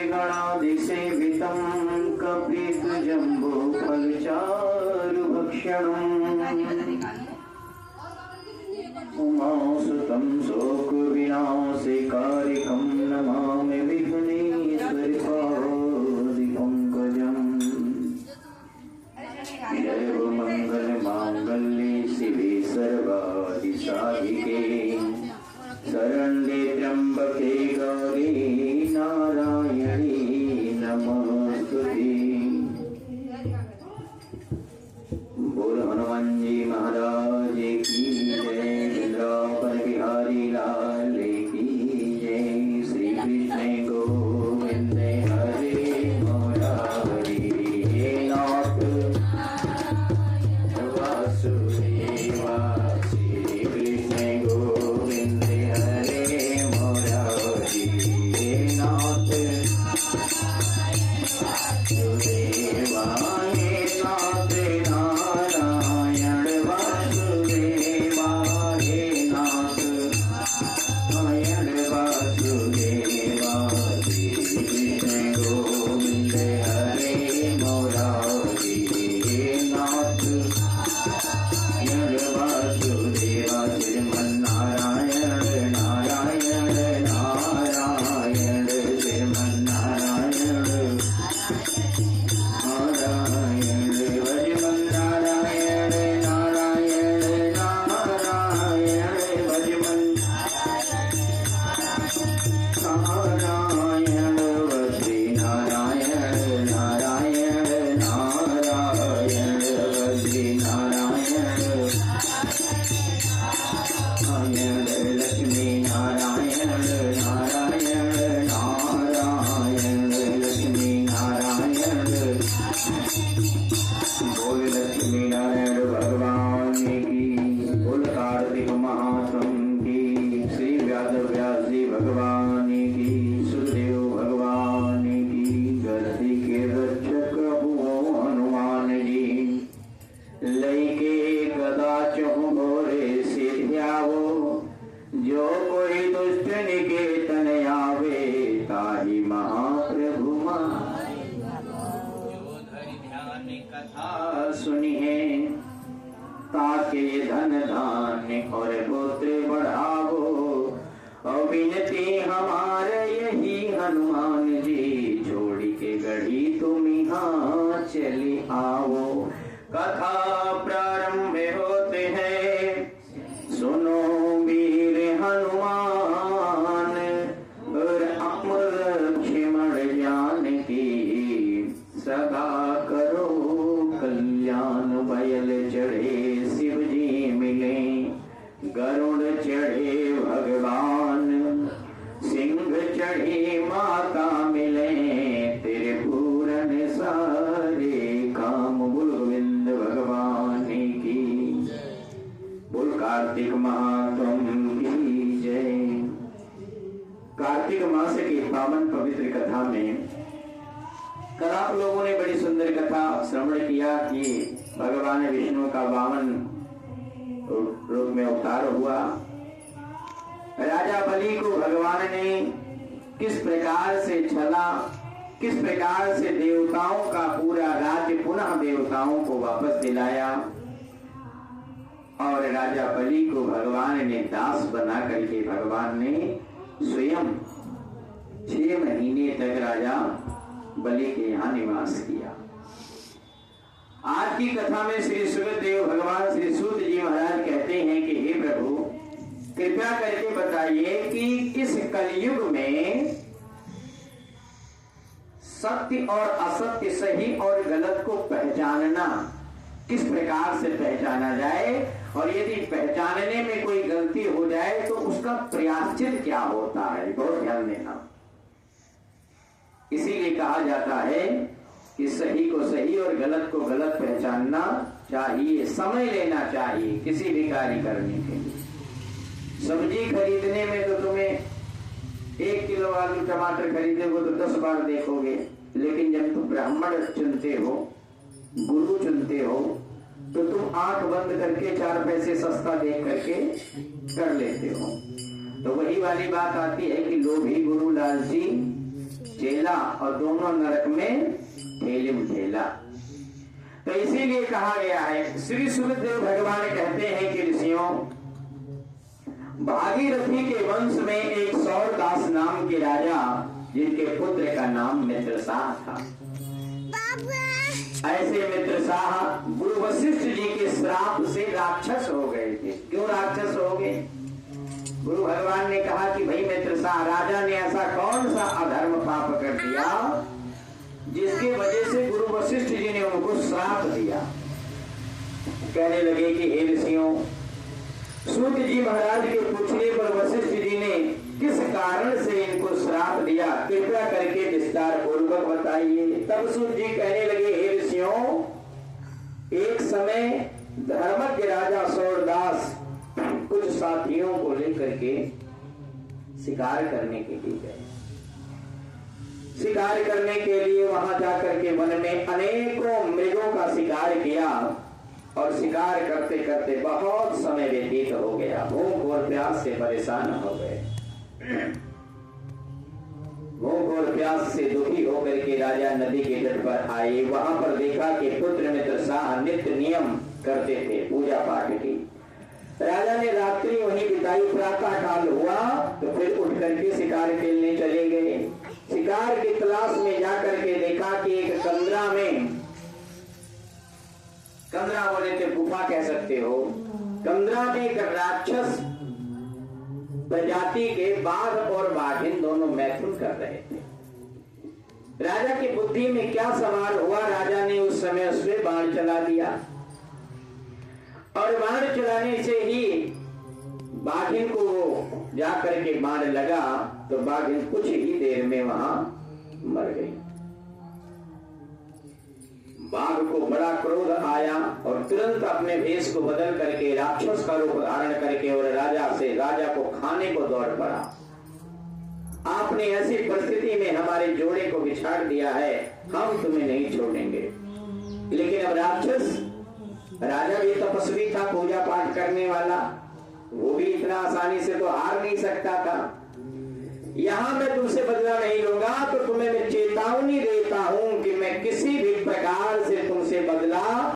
गणाधिसेवितं कपितजम्बो फलचारुभक्षणम् उमासुतं शोकविनाशकारिकं नमामि विघ्नेश्वरपादिपङ्कजम्। सर्वमङ्गलमाङ्गल्ये शिवे सर्वादिसाधिके शरण्ये त्र्यम्बके गौरी नारायणी नमोस्तुते। बोल हनुमान जी महाराज की जय। इंद्रापन बिहारी लाल की जय। श्री कृष्ण गोविंद हरे मुरारी नाथ वासुदेवा। श्री कृष्ण गोविंद हरे मुरारी नाथ वासुदेवा। नाथ नारायण वासुदेवा हे नाथ नारायण वासुदेवा। श्री कृष्ण गोविंद हरे मुरारी नाथ नारायण वासुदेवा। श्रीमन्नारायण नारायण नारायण श्रीमन्नारायण नारायण भजमन्नारायण नारायण नारायण भजमन्नारायण श्री नारायण नारायण नारायण श्री नारायण नारायण लक्ष्मी नारायण नारायण नारायण लक्ष्मी नारायण। बोल लक्ष्मी नारायण भगवान की। बोल कार्तिक महात्म की। श्री व्यास जी भगवान की। सुखदेव भगवान की। धरती के रक्षक हो हनुमान जी। लैके गदा चहु भोरे सिद्ध्यावो। जो कोई दुष्ट निकेतन आवे ताहि महाप्रभु कथा सुनिए। ताके धन धान्य और पुत्र बढ़ावो। अविनती हमारे यही हनुमान जी। छोड़ी के गढ़ी तुम यहाँ चली आओ। कथा प्रारंभ होते हैं सुनो वीर हनुमान। और अमर क्षमण ज्ञान की सदा करो कल्याण। बैल चढ़े शिव जी मिले। गरुड़ चढ़े भगवान। सिंह चढ़ी माता मिले। तेरे पूरन सारे काम। बोल गोविंद भगवान की। बोल कार्तिक महात्म की जय। कार्तिक मास की पावन पवित्र कथा में कल आप लोगों ने बड़ी सुंदर कथा श्रवण किया कि भगवान विष्णु का वामन रूप में अवतार हुआ। राजा बलि को भगवान ने किस प्रकार से छला, किस प्रकार से देवताओं का पूरा राज्य पुनः देवताओं को वापस दिलाया। और राजा बलि को भगवान ने दास बना करके भगवान ने स्वयं 6 महीने तक राजा बलि के यहाँ निवास किया। आज की कथा में श्री सुखदेव भगवान श्री सूत जी महाराज कहते हैं कि हे प्रभु कृपया करके बताइए कि इस कलयुग में सत्य और असत्य, सही और गलत को पहचानना किस प्रकार से पहचाना जाए। और यदि पहचानने में कोई गलती हो जाए तो उसका प्रायश्चित क्या होता है। बहुत ध्यान देना। इसीलिए कहा जाता है कि सही को सही और गलत को गलत पहचानना चाहिए। समय लेना चाहिए किसी भी कार्य करने के लिए। सब्जी खरीदने में तो तुम्हें 1 किलो आलू टमाटर खरीदोगे तो 10 बार देखोगे। लेकिन जब तुम ब्राह्मण चुनते हो, गुरु चुनते हो, तो तुम आंख बंद करके 4 पैसे सस्ता देख करके कर लेते हो। तो वही वाली बात आती है कि लोभी गुरु लालची चेला और दोनों नरक में ठेलिम ठेला। तो इसीलिए कहा गया है, श्री सुखदेव भगवान कहते हैं कि ऋषियों, भागीरथी के वंश में एक सौरदास नाम के राजा, जिनके पुत्र का नाम मित्रसाह था। ऐसे मित्रसाह गुरु वशिष्ठ जी के श्राप से राक्षस हो गए थे। क्यों राक्षस हो गए? गुरु भगवान ने कहा कि भाई मित्रसाह, राजा ने ऐसा कौन सा अधर्म पाप कर दिया जिसकी वजह से गुरु वशिष्ठ जी ने उनको श्राप दिया। कहने लगे कि हे ऋषियों, सूत जी महाराज के पूछने पर वशिष्ठ जी ने किस कारण से इनको श्राप दिया, कृपया करके विस्तार पूर्वक बताइए। तब सूत जी कहने लगे, हे ऋषियों, एक समय धर्मज्ञ राजा सौरदास कुछ साथियों को लेकर के शिकार करने के लिए गए। शिकार करने के लिए वहां जाकर के वन में अनेकों मृगों का शिकार किया और शिकार करते करते बहुत समय व्यतीत हो गया। भूख और प्यास से परेशान हो गए। भूख और प्यास से दुखी होकर के राजा नदी के तट पर आए। वहां पर देखा कि पुत्र मित्रसाह नित्य नियम करते थे, पूजा पाठ की। राजा ने रात्रि वहीं बिताई। प्रातः काल हुआ तो फिर उठ करके शिकार खेलने चले गए। शिकार की तलाश में जाकर के देखा कि एक कंदरा में, कंदरा बोले थे गुफा कह सकते हो, कंदरा में एक राक्षस प्रजाति के बाघ और बाघिन दोनों मैथुन कर रहे थे। राजा की बुद्धि में क्या सवार हुआ, राजा ने उस समय उसमें बाण चला दिया और बाण चलाने से ही बाघिन को जाकर के बाण लगा तो बाघिन कुछ ही देर में वहां मर गई। बाघ को बड़ा क्रोध आया और तुरंत अपने भेष को बदल करके राक्षस का रूप धारण करके और राजा को खाने को दौड़ पड़ा। आपने ऐसी परिस्थिति में हमारे जोड़े को बिछाड़ दिया है, हम तुम्हें नहीं छोड़ेंगे। लेकिन अब राक्षस, राजा भी तपस्वी था, पूजा पाठ करने वाला, वो भी इतना आसानी से तो हार नहीं सकता था। यहां मैं तुमसे बदला नहीं लूंगा, तो तुम्हें मैं चेतावनी देता हूं कि मैं किसी भी प्रकार से